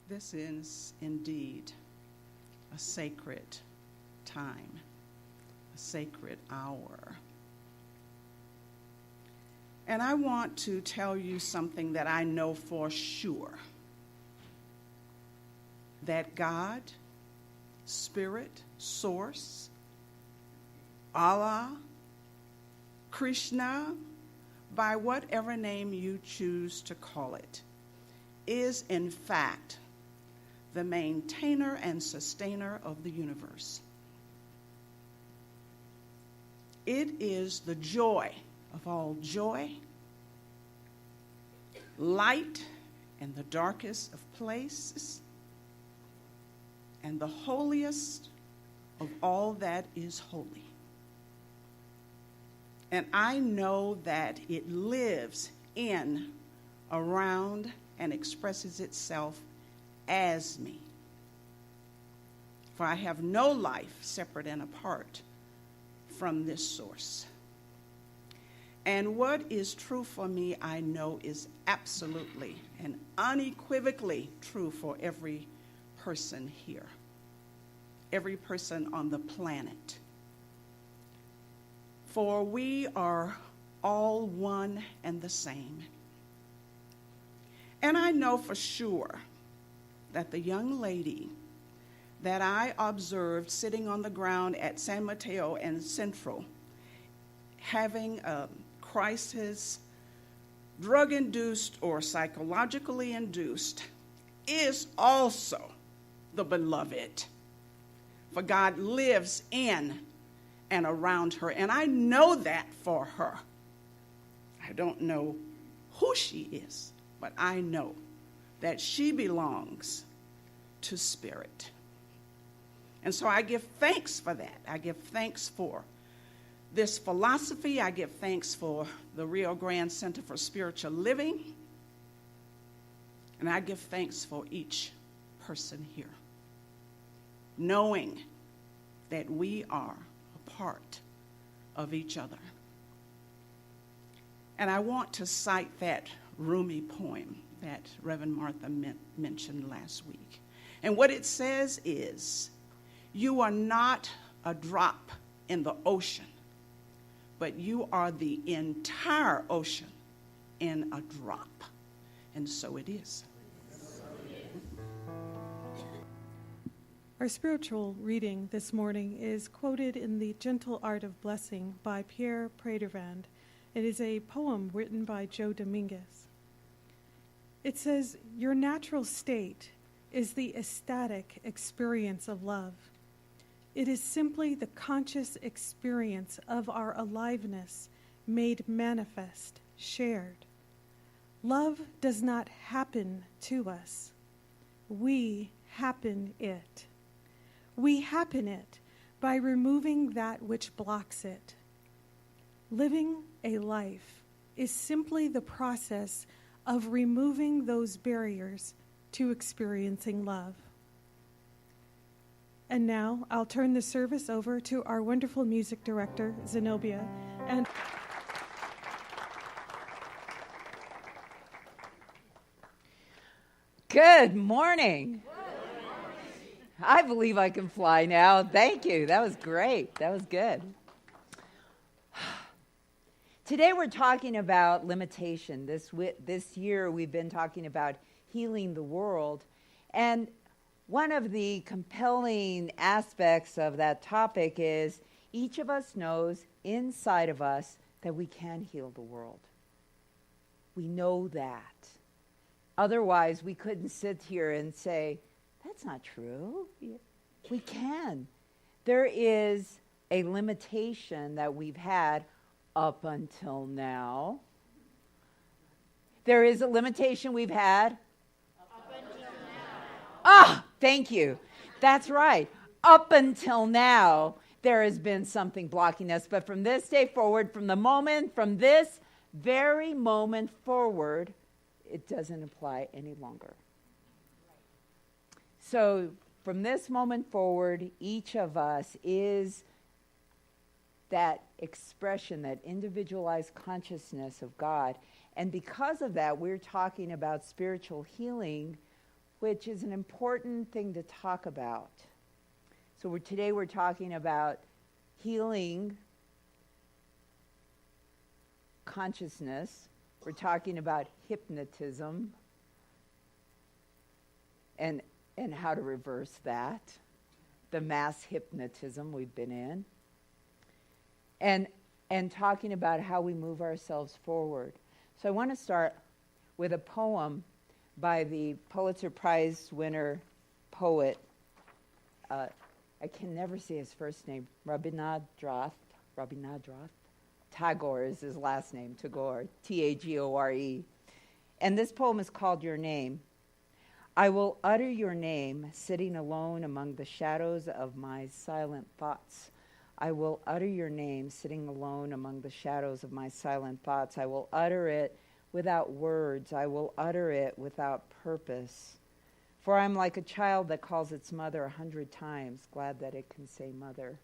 This is indeed a sacred time, a sacred hour. And I want to tell you something that I know for sure, that God, Spirit, Source, Allah, Krishna, by whatever name you choose to call it, is in fact the maintainer and sustainer of the universe. It is the joy of all joy, light in the darkest of places, and the holiest of all that is holy. And I know that it lives in, around, and expresses itself as me. For I have no life separate and apart from this source. And what is true for me, I know, is absolutely and unequivocally true for every person here, every person on the planet. For we are all one and the same. And I know for sure that the young lady that I observed sitting on the ground at San Mateo and Central, having a crisis, drug-induced or psychologically induced, is also the beloved. For God lives in and around her, and I know that for her. I don't know who she is, but I know that she belongs to Spirit. And so I give thanks for that. I give thanks for this philosophy. I give thanks for the Rio Grande Center for Spiritual Living. And I give thanks for each person here, knowing that we are a part of each other. And I want to cite that Rumi poem that Reverend Martha mentioned last week. And what it says is, you are not a drop in the ocean, but you are the entire ocean in a drop. And so it is. Our spiritual reading this morning is quoted in The Gentle Art of Blessing by Pierre Pradervand. It is a poem written by Joe Dominguez. It says, your natural state is the ecstatic experience of love. It is simply the conscious experience of our aliveness made manifest, shared. Love does not happen to us. We happen it. We happen it by removing that which blocks it. Living a life is simply the process of removing those barriers to experiencing love. And now I'll turn the service over to our wonderful music director, Zenobia. And Good morning. I believe I can fly now. Thank you. That was great. That was good. Today we're talking about limitation. This year we've been talking about healing the world. And one of the compelling aspects of that topic is each of us knows inside of us that we can heal the world. We know that. Otherwise, we couldn't sit here and say, that's not true. We can. There is a limitation that we've had up until now. There is a limitation we've had up until now. Ah, thank you. That's right. Up until now, there has been something blocking us. But from this day forward, from this very moment forward, it doesn't apply any longer. So from this moment forward, each of us is that expression, that individualized consciousness of God. And because of that, we're talking about spiritual healing which is an important thing to talk about. So today we're talking about healing consciousness. We're talking about hypnotism and how to reverse that, the mass hypnotism we've been in, and talking about how we move ourselves forward. So I want to start with a poem by the Pulitzer Prize winner poet, I can never say his first name, Rabindranath Tagore is his last name, Tagore, Tagore. And this poem is called Your Name. I will utter your name, sitting alone among the shadows of my silent thoughts. I will utter your name, sitting alone among the shadows of my silent thoughts. I will utter it without words. I will utter it without purpose. For I'm like a child that calls its mother 100 times, glad that it can say mother.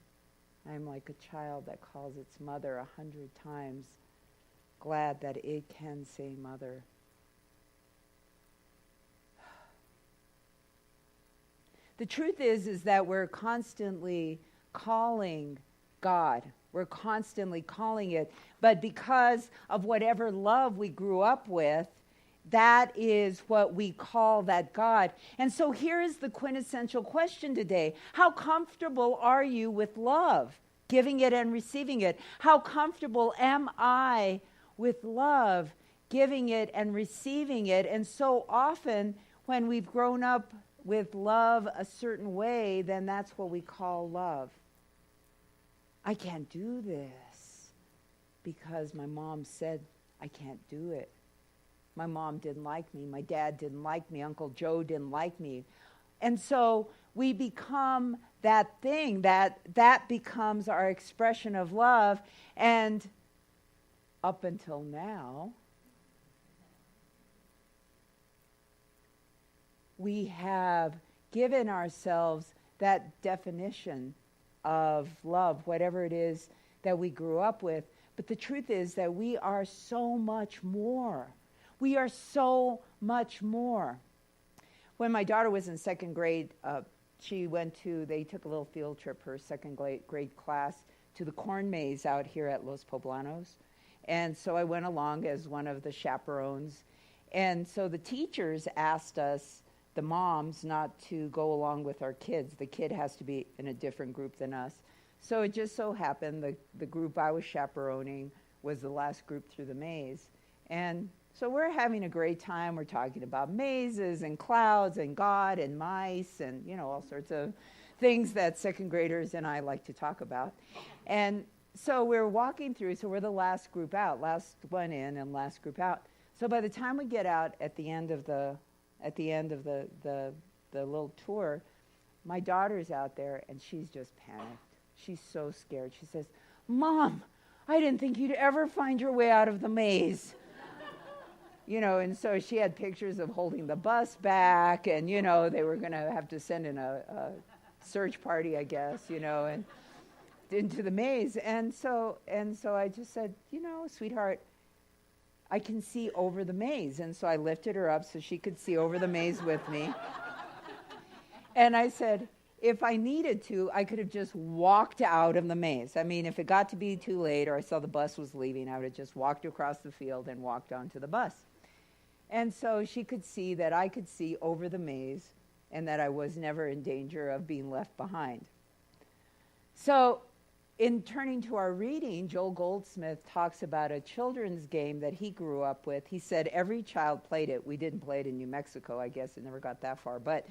I am like a child that calls its mother 100 times, glad that it can say mother. The truth is that we're constantly calling God. We're constantly calling it. But because of whatever love we grew up with, that is what we call that God. And so here is the quintessential question today. How comfortable are you with love, giving it and receiving it? How comfortable am I with love, giving it and receiving it? And so often when we've grown up with love a certain way, then that's what we call love. I can't do this because my mom said I can't do it. My mom didn't like me. My dad didn't like me. Uncle Joe didn't like me. And so we become that thing, that becomes our expression of love. And up until now, we have given ourselves that definition of love, whatever it is that we grew up with. But the truth is that we are so much more. We are so much more. When my daughter was in second grade, they took a little field trip, her second grade class, to the corn maze out here at Los Poblanos. And so I went along as one of the chaperones. And so the teachers asked us, the moms, not to go along with our kids. The kid has to be in a different group than us. So it just so happened the group I was chaperoning was the last group through the maze. And so we're having a great time. We're talking about mazes and clouds and God and mice and, all sorts of things that second graders and I like to talk about. And so we're walking through, so we're the last group out, last one in and last group out. So by the time we get out at the end of the little tour, my daughter's out there and she's just panicked. She's so scared. She says, "Mom, I didn't think you'd ever find your way out of the maze." And so she had pictures of holding the bus back, and, they were going to have to send in a search party, I guess, and into the maze. And so I just said, "Sweetheart, I can see over the maze." And so I lifted her up so she could see over the maze with me. And I said, if I needed to, I could have just walked out of the maze. I mean, if it got to be too late or I saw the bus was leaving, I would have just walked across the field and walked onto the bus. And so she could see that I could see over the maze and that I was never in danger of being left behind. So in turning to our reading, Joel Goldsmith talks about a children's game that he grew up with. He said every child played it. We didn't play it in New Mexico, I guess. It never got that far. But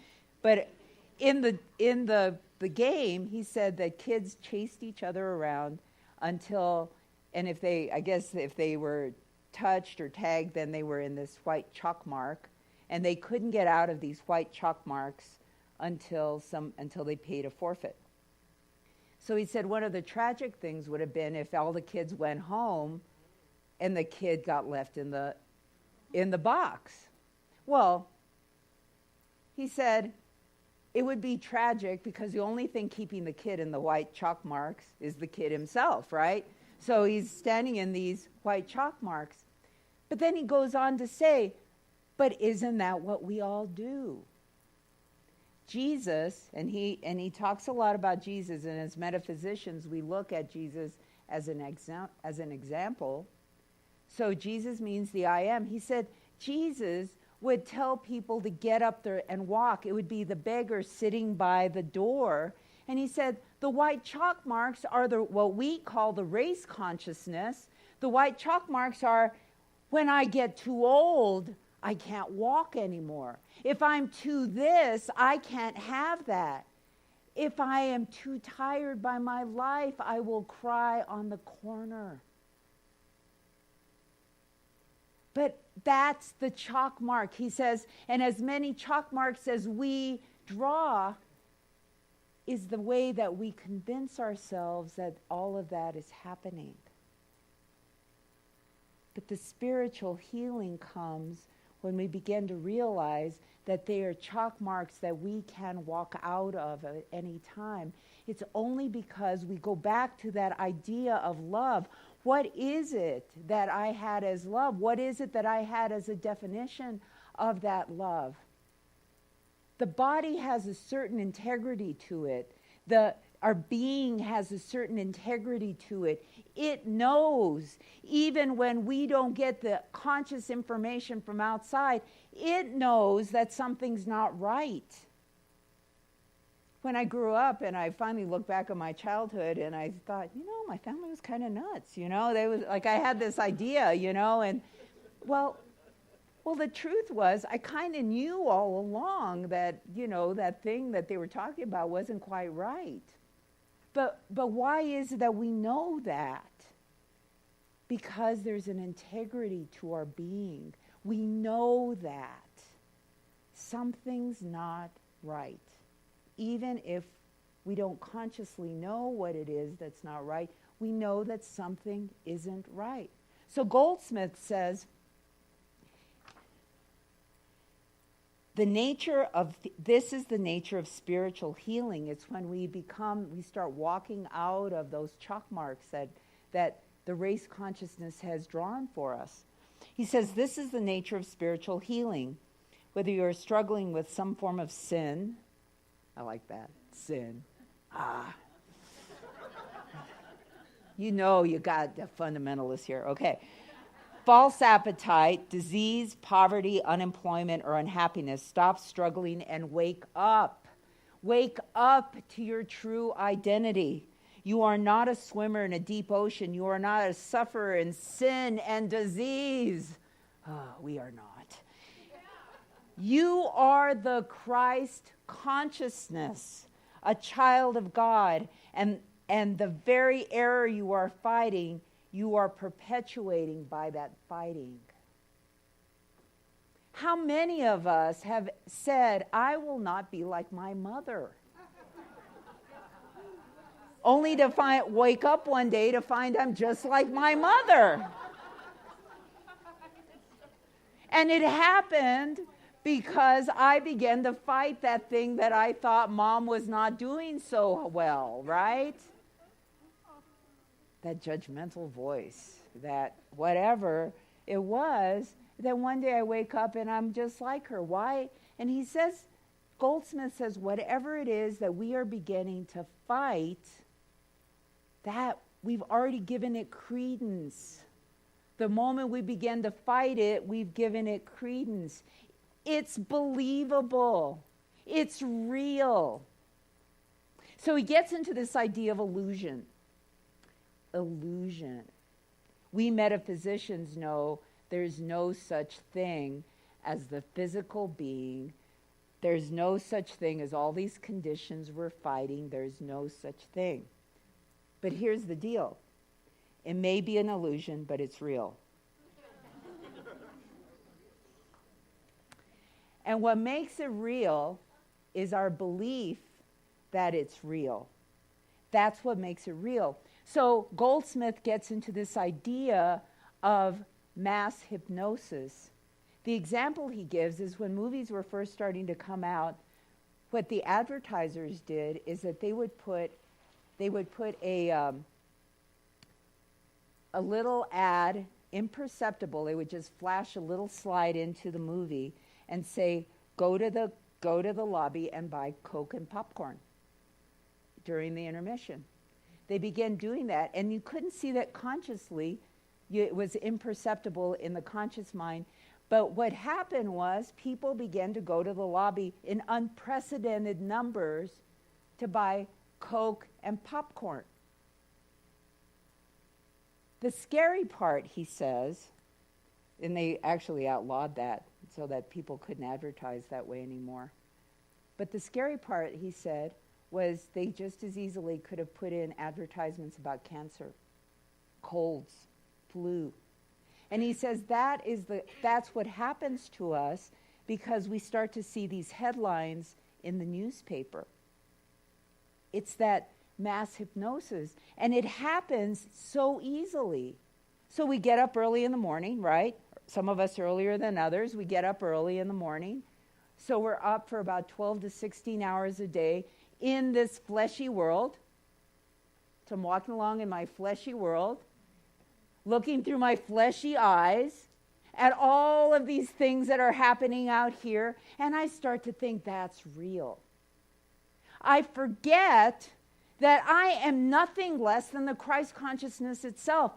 in the game, he said that kids chased each other around until, and if they were touched or tagged, then they were in this white chalk mark, and they couldn't get out of these white chalk marks until they paid a forfeit. So he said one of the tragic things would have been if all the kids went home and the kid got left in the box. Well, he said it would be tragic because the only thing keeping the kid in the white chalk marks is the kid himself, right? So he's standing in these white chalk marks. But then he goes on to say, but isn't that what we all do? Jesus, and he talks a lot about Jesus, and as metaphysicians, we look at Jesus as an example. So Jesus means the I am. He said Jesus would tell people to get up there and walk. It would be the beggar sitting by the door. And he said the white chalk marks are what we call the race consciousness. The white chalk marks are when I get too old, I can't walk anymore. If I'm too this, I can't have that. If I am too tired by my life, I will cry on the corner. But that's the chalk mark. He says, and as many chalk marks as we draw is the way that we convince ourselves that all of that is happening. But the spiritual healing comes when we begin to realize that they are chalk marks that we can walk out of at any time. It's only because we go back to that idea of love. What is it that I had as love? What is it that I had as a definition of that love? The body has a certain integrity to it. Our being has a certain integrity to it. It knows, even when we don't get the conscious information from outside, it knows that something's not right. When I grew up and I finally looked back on my childhood and I thought, my family was kind of nuts, They was like, I had this idea, and well, the truth was I kind of knew all along that, that thing that they were talking about wasn't quite right. But why is it that we know that? Because there's an integrity to our being. We know that something's not right. Even if we don't consciously know what it is that's not right, we know that something isn't right. So Goldsmith says, this is the nature of spiritual healing. It's when we start walking out of those chalk marks that the race consciousness has drawn for us. He says, this is the nature of spiritual healing. Whether you're struggling with some form of sin, I like that, sin. You got the fundamentalist here. Okay. False appetite, disease, poverty, unemployment, or unhappiness. Stop struggling and wake up. Wake up to your true identity. You are not a swimmer in a deep ocean. You are not a sufferer in sin and disease. We are not. You are the Christ consciousness, a child of God, and the very error you are fighting, you are perpetuating by that fighting. How many of us have said, I will not be like my mother? Only to wake up one day to find I'm just like my mother. And it happened because I began to fight that thing that I thought Mom was not doing so well, right? That judgmental voice, that whatever it was, then one day I wake up and I'm just like her. Why? And he says, Goldsmith says, whatever it is that we are beginning to fight, that we've already given it credence. The moment we begin to fight it, we've given it credence. It's believable. It's real. So he gets into this idea of illusion. Illusion. We metaphysicians know there's no such thing as the physical being. There's no such thing as all these conditions we're fighting. There's no such thing. But here's the deal. It may be an illusion, but it's real. And what makes it real is our belief that it's real. That's what makes it real. So Goldsmith gets into this idea of mass hypnosis. The example he gives is when movies were first starting to come out, what the advertisers did is that they would put a little ad, imperceptible. They would just flash a little slide into the movie and say, go to the go to the lobby and buy Coke and popcorn during the intermission. They began doing that, and you couldn't see that consciously. It was imperceptible in the conscious mind. But what happened was people began to go to the lobby in unprecedented numbers to buy Coke and popcorn. The scary part, he says, and they actually outlawed that so that people couldn't advertise that way anymore. But the scary part, he said, was they just as easily could have put in advertisements about cancer, colds, flu. And he says that's what happens to us because we start to see these headlines in the newspaper. It's that mass hypnosis, and it happens so easily. So we get up early in the morning, right? Some of us earlier than others. We get up early in the morning. So we're up for about 12 to 16 hours a day in this fleshy world. So I'm walking along in my fleshy world, looking through my fleshy eyes at all of these things that are happening out here, and I start to think that's real. I forget that I am nothing less than the Christ consciousness itself.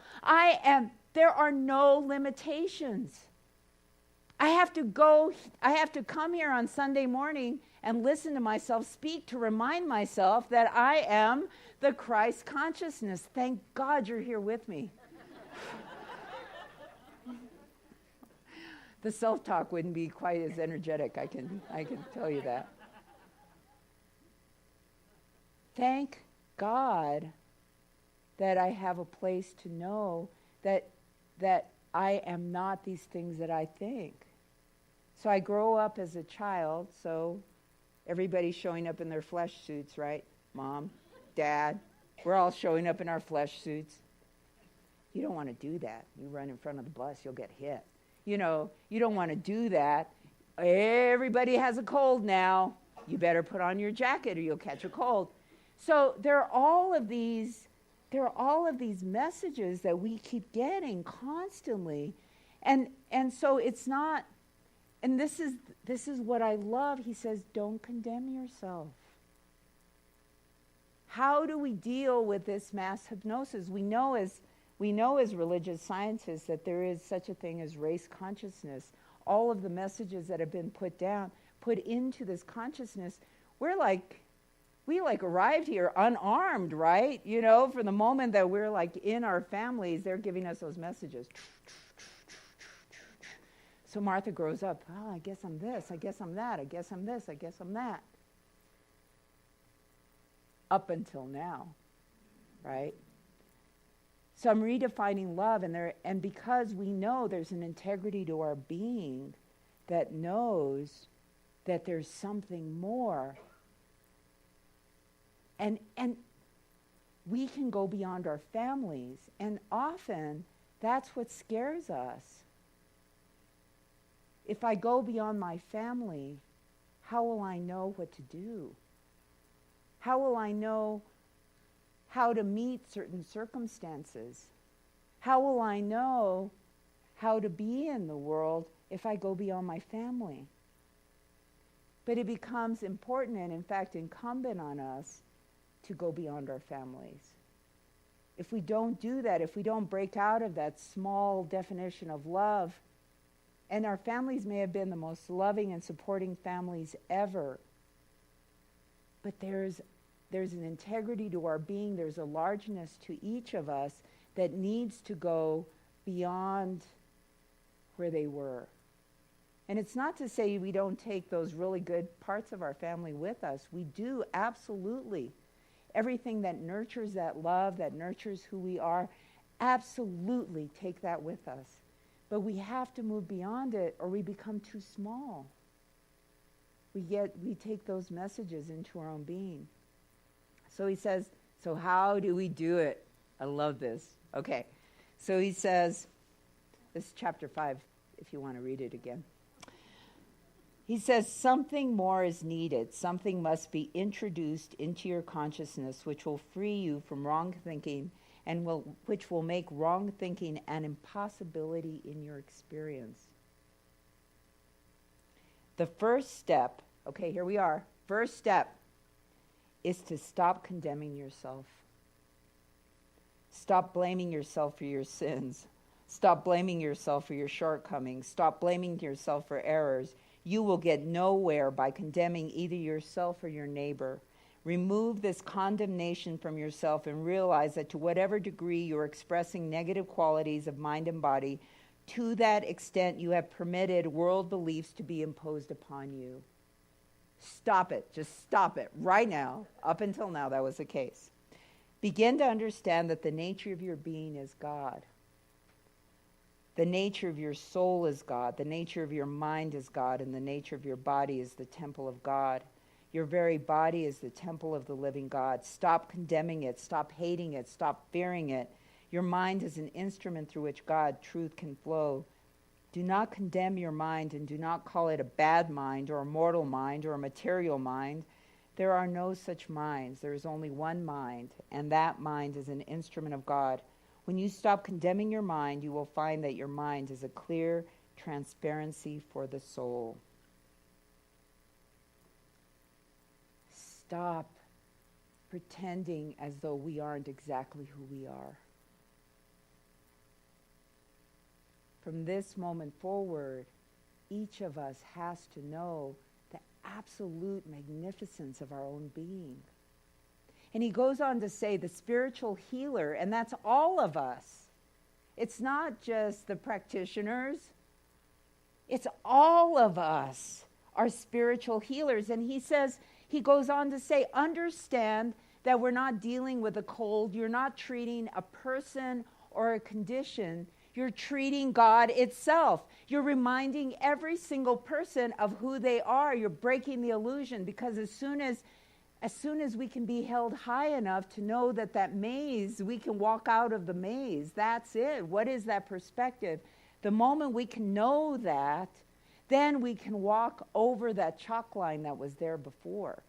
There are no limitations. I have to come here on Sunday morning and listen to myself speak to remind myself that I am the Christ consciousness. Thank God you're here with me. The self-talk wouldn't be quite as energetic, I can tell you that. Thank God that I have a place to know that I am not these things that I think. So I grow up as a child, so everybody's showing up in their flesh suits, right? Mom, Dad, we're all showing up in our flesh suits. You don't want to do that. You run in front of the bus, you'll get hit. You don't want to do that. Everybody has a cold now. You better put on your jacket or you'll catch a cold. So there are all of these messages that we keep getting constantly. And so it's not, and this is what I love. He says, don't condemn yourself. How do we deal with this mass hypnosis? We know as religious scientists that there is such a thing as race consciousness. All of the messages that have been put into this consciousness, we arrived here unarmed, right? For the moment that we're in our families, they're giving us those messages. So Martha grows up, I guess I'm this, I guess I'm that, I guess I'm this, I guess I'm that. Up until now, right? So I'm redefining love, and because we know there's an integrity to our being that knows that there's something more, and we can go beyond our families, and often that's what scares us. If I go beyond my family, how will I know what to do? How will I know how to meet certain circumstances? How will I know how to be in the world if I go beyond my family? But it becomes important and, in fact, incumbent on us to go beyond our families. If we don't do that, if we don't break out of that small definition of love, and our families may have been the most loving and supporting families ever, but there's an integrity to our being, there's a largeness to each of us that needs to go beyond where they were. And it's not to say we don't take those really good parts of our family with us. We do, absolutely. Everything that nurtures that love, that nurtures who we are, absolutely take that with us. But we have to move beyond it or we become too small. We take those messages into our own being. So he says, so how do we do it? I love this. Okay. So he says, this is chapter 5, if you want to read it again. He says, something more is needed. Something must be introduced into your consciousness which will free you from wrong thinking and which will make wrong thinking an impossibility in your experience. The first step Okay, here we are. First step is to stop condemning yourself. Stop blaming yourself for your sins. Stop blaming yourself for your shortcomings. Stop blaming yourself for errors. You will get nowhere by condemning either yourself or your neighbor. Remove this condemnation from yourself and realize that to whatever degree you're expressing negative qualities of mind and body, to that extent you have permitted world beliefs to be imposed upon you. Stop it. Just stop it right now. Up until now, that was the case. Begin to understand that the nature of your being is God. The nature of your soul is God. The nature of your mind is God. And the nature of your body is the temple of God. Your very body is the temple of the living God. Stop condemning it. Stop hating it. Stop fearing it. Your mind is an instrument through which God, truth, can flow. Do not condemn your mind and do not call it a bad mind or a mortal mind or a material mind. There are no such minds. There is only one mind, and that mind is an instrument of God. When you stop condemning your mind, you will find that your mind is a clear transparency for the soul. Stop pretending as though we aren't exactly who we are. From this moment forward, each of us has to know the absolute magnificence of our own being. And he goes on to say the spiritual healer, and that's all of us. It's not just the practitioners. It's all of us are spiritual healers. And he goes on to say, understand that we're not dealing with a cold. You're not treating a person or a condition. You're treating God itself. You're reminding every single person of who they are. You're breaking the illusion, because as soon as we can be held high enough to know that maze, we can walk out of the maze. That's it. What is that perspective? The moment we can know that, then we can walk over that chalk line that was there before.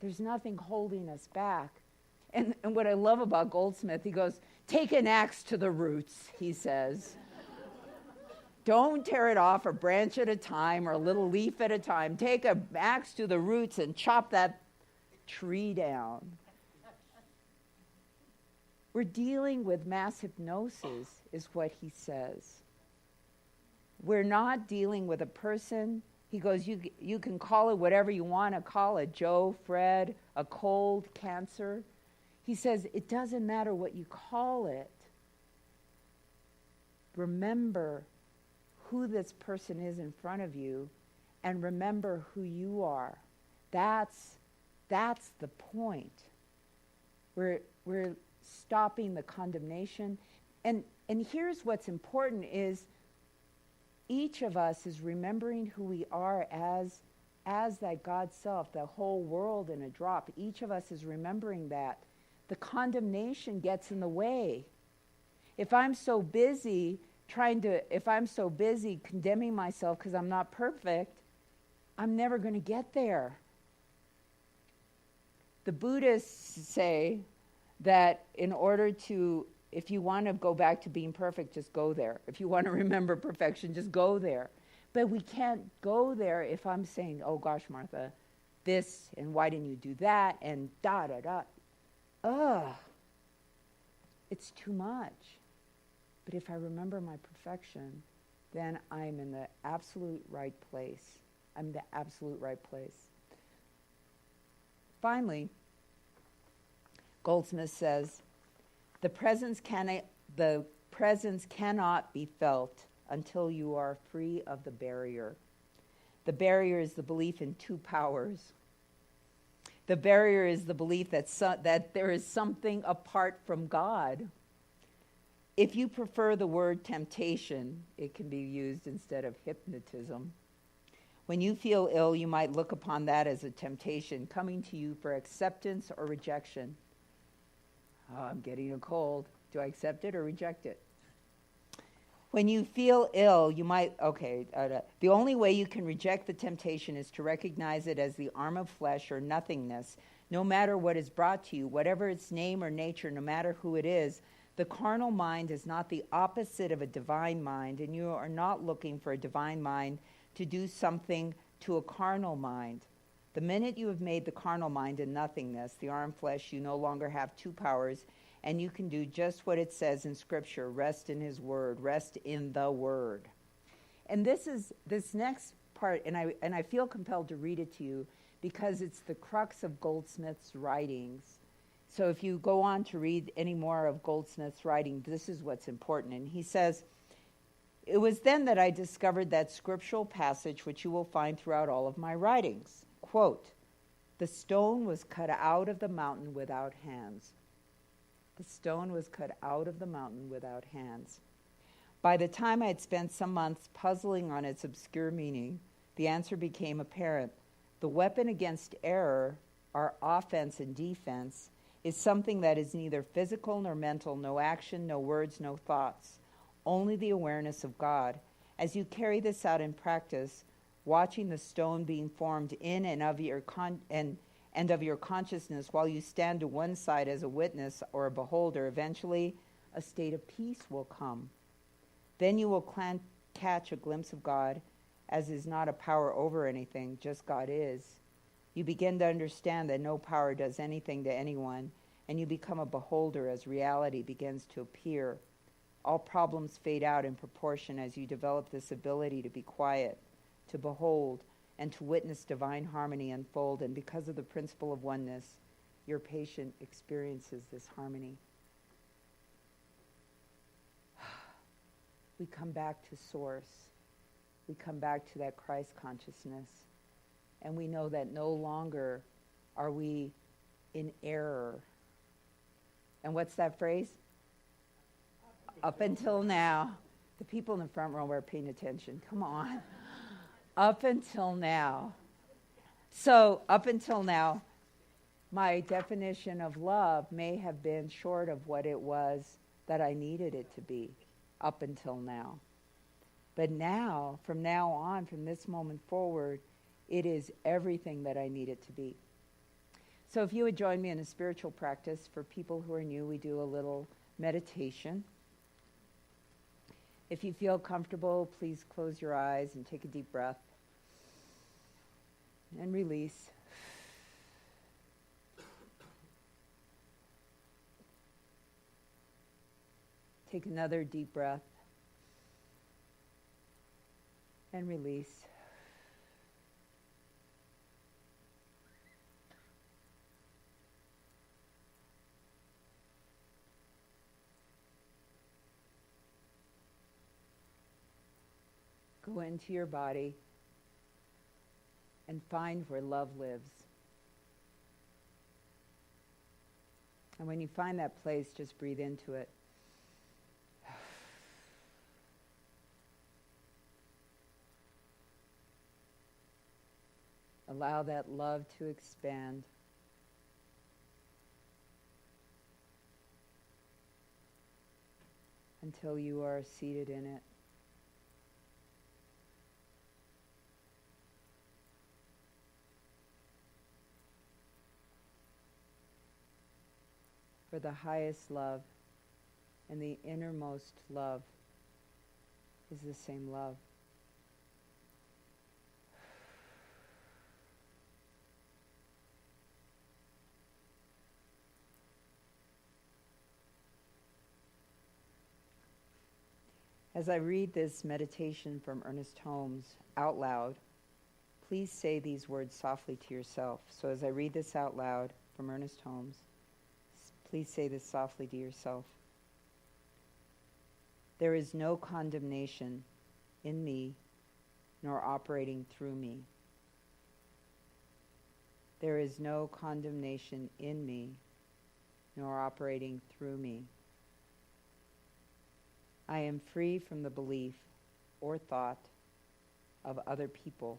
There's nothing holding us back. And what I love about Goldsmith, he goes, take an axe to the roots, he says. Don't tear it off a branch at a time or a little leaf at a time. Take an axe to the roots and chop that tree down. We're dealing with mass hypnosis, is what he says. We're not dealing with a person. He goes, you can call it whatever you want to call it, Joe, Fred, a cold, cancer. He says, it doesn't matter what you call it. Remember who this person is in front of you, and remember who you are. That's the point. We're stopping the condemnation. And here's what's important is each of us is remembering who we are as that God self, the whole world in a drop. Each of us is remembering that. The condemnation gets in the way. If I'm so busy condemning myself because I'm not perfect, I'm never going to get there. The Buddhists say that if you want to go back to being perfect, just go there. If you want to remember perfection, just go there. But we can't go there if I'm saying, oh gosh, Martha, this, and why didn't you do that, and da-da-da. It's too much. But if I remember my perfection, then I'm in the absolute right place. I'm in the absolute right place. Finally, Goldsmith says, the presence cannot be felt until you are free of the barrier. The barrier is the belief in two powers. The barrier is the belief that there is something apart from God. If you prefer the word temptation, it can be used instead of hypnotism. When you feel ill, you might look upon that as a temptation coming to you for acceptance or rejection. Oh, I'm getting a cold. Do I accept it or reject it? When you feel ill, you might, the only way you can reject the temptation is to recognize it as the arm of flesh or nothingness, no matter what is brought to you, whatever its name or nature, no matter who it is. The carnal mind is not the opposite of a divine mind, and you are not looking for a divine mind to do something to a carnal mind. The minute you have made the carnal mind a nothingness, the arm flesh, you no longer have two powers, and you can do just what it says in Scripture: rest in his word, rest in the word. And this next part, and I feel compelled to read it to you because it's the crux of Goldsmith's writings. So if you go on to read any more of Goldsmith's writing, this is what's important. And he says, "It was then that I discovered that scriptural passage which you will find throughout all of my writings. Quote, the stone was cut out of the mountain without hands. The stone was cut out of the mountain without hands. By the time I had spent some months puzzling on its obscure meaning, the answer became apparent. The weapon against error, our offense and defense, is something that is neither physical nor mental, no action, no words, no thoughts, only the awareness of God. As you carry this out in practice, watching the stone being formed in and of your consciousness while you stand to one side as a witness or a beholder, eventually a state of peace will come. Then you will catch a glimpse of God as is not a power over anything, just God is. You begin to understand that no power does anything to anyone, and you become a beholder as reality begins to appear. All problems fade out in proportion as you develop this ability to be quiet, to behold, and to witness divine harmony unfold. And because of the principle of oneness, your patient experiences this harmony." We come back to source. We come back to that Christ consciousness. And we know that no longer are we in error. And what's that phrase? Up until now. The people in the front row are paying attention. Come on. Up until now. So, up until now, my definition of love may have been short of what it was that I needed it to be. Up until now. But now, from now on, from this moment forward, it is everything that I need it to be. So if you would join me in a spiritual practice, for people who are new, we do a little meditation. If you feel comfortable, please close your eyes and take a deep breath. And release. Take another deep breath. And release. Go into your body and find where love lives. And when you find that place, just breathe into it. Allow that love to expand. Until you are seated in it. For the highest love and the innermost love is the same love. As I read this meditation from Ernest Holmes out loud, please say these words softly to yourself. So as I read this out loud from Ernest Holmes, please say this softly to yourself. There is no condemnation in me, nor operating through me. There is no condemnation in me, nor operating through me. I am free from the belief or thought of other people.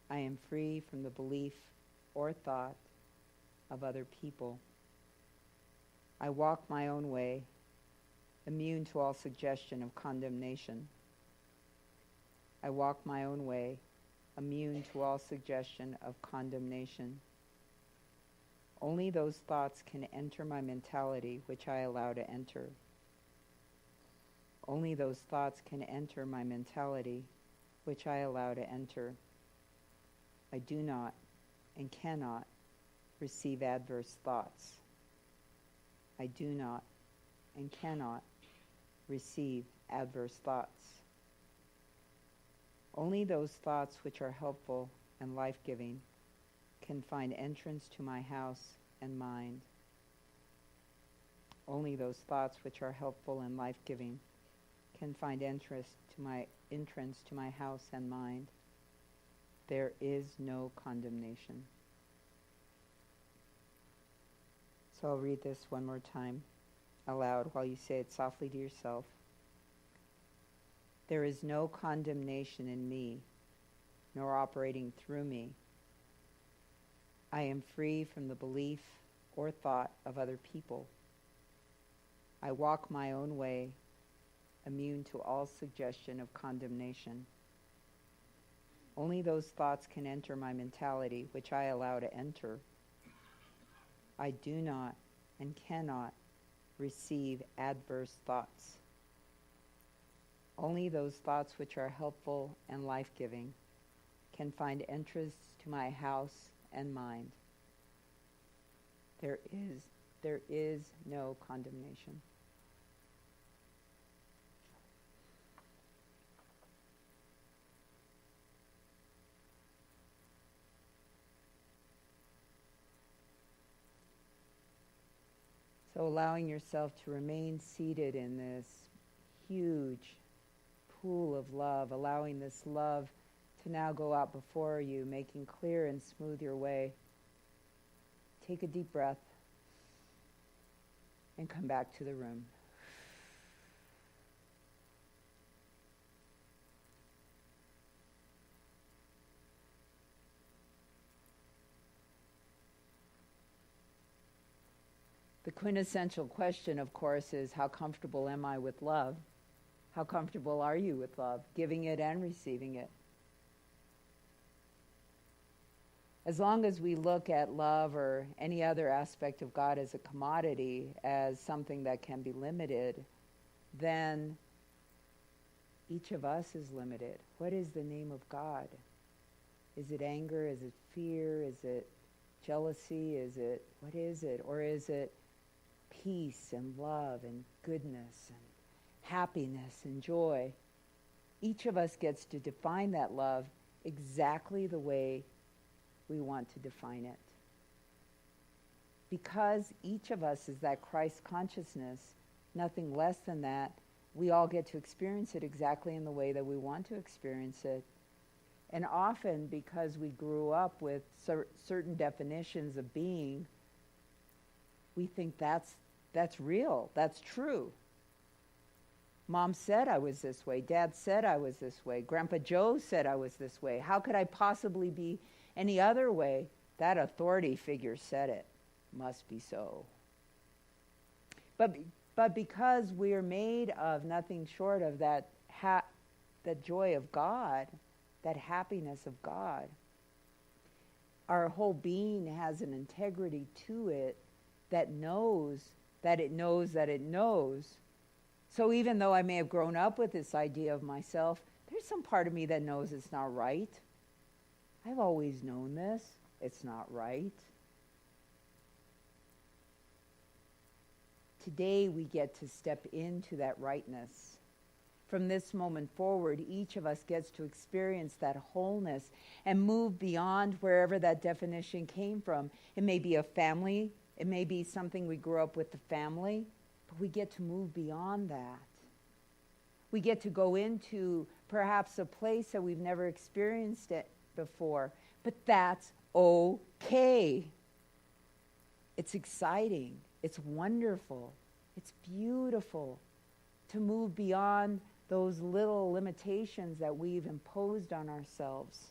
I am free from the belief or thought of other people. I walk my own way, immune to all suggestion of condemnation. I walk my own way, immune to all suggestion of condemnation. Only those thoughts can enter my mentality which I allow to enter. Only those thoughts can enter my mentality which I allow to enter. I do not and cannot receive adverse thoughts. I do not and cannot receive adverse thoughts. Only those thoughts which are helpful and life-giving can find entrance to my house and mind. Only those thoughts which are helpful and life-giving can find entrance to my house and mind. There is no condemnation. So I'll read this one more time aloud while you say it softly to yourself. There is no condemnation in me, nor operating through me. I am free from the belief or thought of other people. I walk my own way, immune to all suggestion of condemnation. Only those thoughts can enter my mentality, which I allow to enter. I do not and cannot receive adverse thoughts. Only those thoughts which are helpful and life-giving can find entrance to my house and mind. There is no condemnation. So allowing yourself to remain seated in this huge pool of love, allowing this love to now go out before you, making clear and smooth your way. Take a deep breath and come back to the room. The quintessential question, of course, is how comfortable am I with love? How comfortable are you with love, giving it and receiving it? As long as we look at love or any other aspect of God as a commodity, as something that can be limited, then each of us is limited. What is the name of God? Is it anger? Is it fear? Is it jealousy? What is it? Or is it peace and love and goodness and happiness and joy? Each of us gets to define that love exactly the way we want to define it. Because each of us is that Christ consciousness, nothing less than that, we all get to experience it exactly in the way that we want to experience it. And often, because we grew up with certain definitions of being, we think that's real, that's true. Mom said I was this way, Dad said I was this way, Grandpa Joe said I was this way. How could I possibly be any other way? That authority figure said it. Must be so. But because we are made of nothing short of that joy of God, that happiness of God, our whole being has an integrity to it that knows that it knows that it knows. So even though I may have grown up with this idea of myself, there's some part of me that knows it's not right. I've always known this. It's not right. Today we get to step into that rightness. From this moment forward, each of us gets to experience that wholeness and move beyond wherever that definition came from. It may be a family. It may be something we grew up with the family. But we get to move beyond that. We get to go into perhaps a place that we've never experienced it before. But that's okay. It's exciting. It's wonderful. It's beautiful to move beyond those little limitations that we've imposed on ourselves,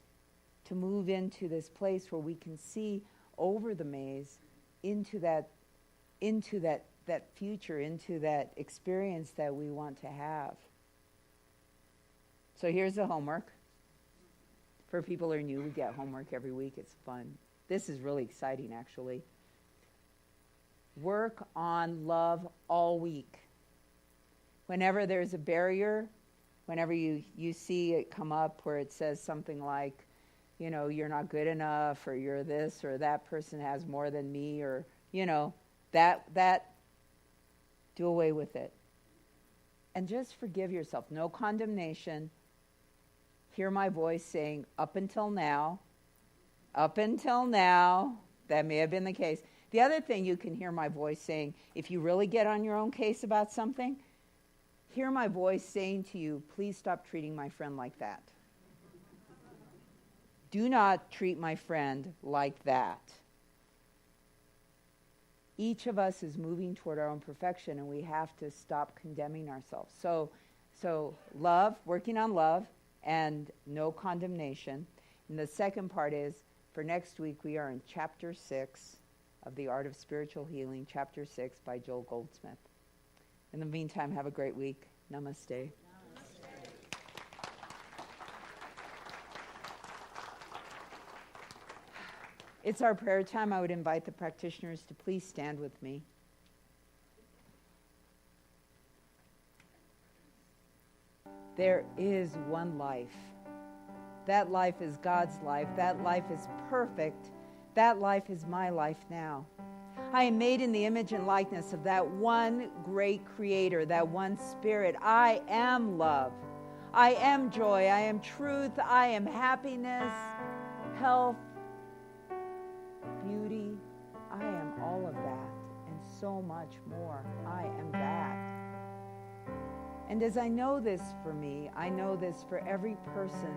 to move into this place where we can see over the maze into that future, into that experience that we want to have. So here's the homework. For people who are new, we get homework every week. It's fun. This is really exciting, actually. Work on love all week. Whenever there's a barrier, whenever you see it come up where it says something like, you know, you're not good enough, or you're this, or that person has more than me, or, you know, that do away with it. And just forgive yourself. No condemnation. Hear my voice saying, up until now, that may have been the case. The other thing you can hear my voice saying, if you really get on your own case about something, hear my voice saying to you, please stop treating my friend like that. Do not treat my friend like that. Each of us is moving toward our own perfection, and we have to stop condemning ourselves. So love, working on love, and no condemnation. And the second part is, for next week, we are in chapter 6 of The Art of Spiritual Healing, chapter 6 by Joel Goldsmith. In the meantime, have a great week. Namaste. It's our prayer time. I would invite the practitioners to please stand with me. There is one life. That life is God's life. That life is perfect. That life is my life now. I am made in the image and likeness of that one great creator, that one spirit. I am love. I am joy. I am truth. I am happiness, health, beauty. I am all of that and so much more. I am that. And as I know this for me, I know this for every person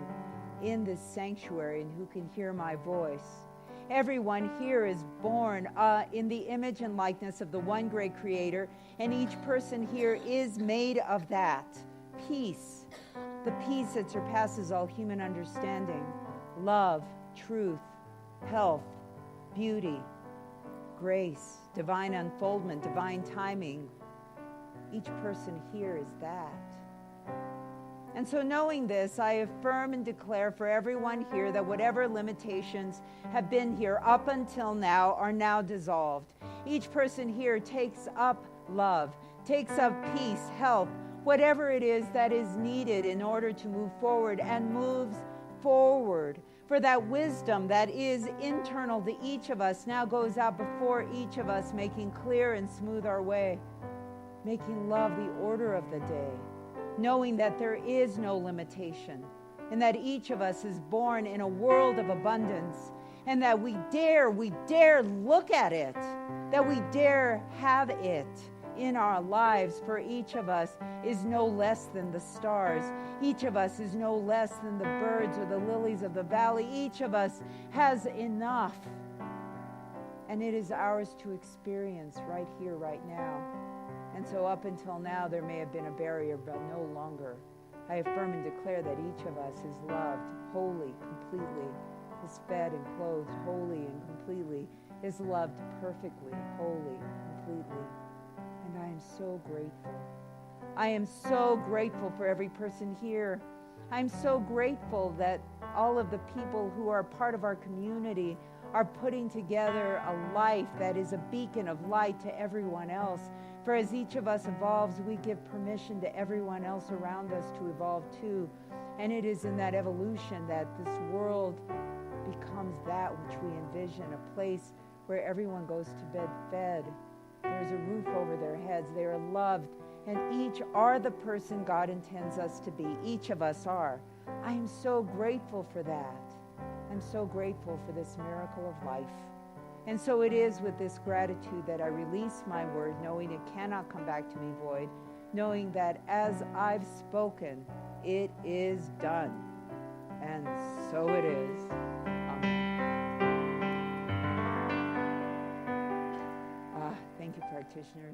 in this sanctuary and who can hear my voice. Everyone here is born in the image and likeness of the one great creator, and each person here is made of that. Peace, the peace that surpasses all human understanding. Love, truth, health, beauty, grace, divine unfoldment, divine timing. Each person here is that. And so knowing this, I affirm and declare for everyone here that whatever limitations have been here up until now are now dissolved. Each person here takes up love, takes up peace, health, whatever it is that is needed in order to move forward, and moves forward. For that wisdom that is internal to each of us now goes out before each of us, making clear and smooth our way, making love the order of the day, knowing that there is no limitation, and that each of us is born in a world of abundance, and that we dare look at it, that we dare have it in our lives. For each of us is no less than the stars. Each of us is no less than the birds or the lilies of the valley. Each of us has enough, and it is ours to experience right here, right now. And so up until now, there may have been a barrier, but no longer. I affirm and declare that each of us is loved wholly, completely, is fed and clothed wholly and completely, is loved perfectly, wholly, completely. And I am so grateful. I am so grateful for every person here. I'm so grateful that all of the people who are part of our community are putting together a life that is a beacon of light to everyone else. For as each of us evolves, we give permission to everyone else around us to evolve too. And it is in that evolution that this world becomes that which we envision, a place where everyone goes to bed fed. There's a roof over their heads. They are loved. And each are the person God intends us to be. Each of us are. I am so grateful for that. I'm so grateful for this miracle of life. And so it is with this gratitude that I release my word, knowing it cannot come back to me void, knowing that as I've spoken, it is done. And so it is. Amen. Thank you, practitioners.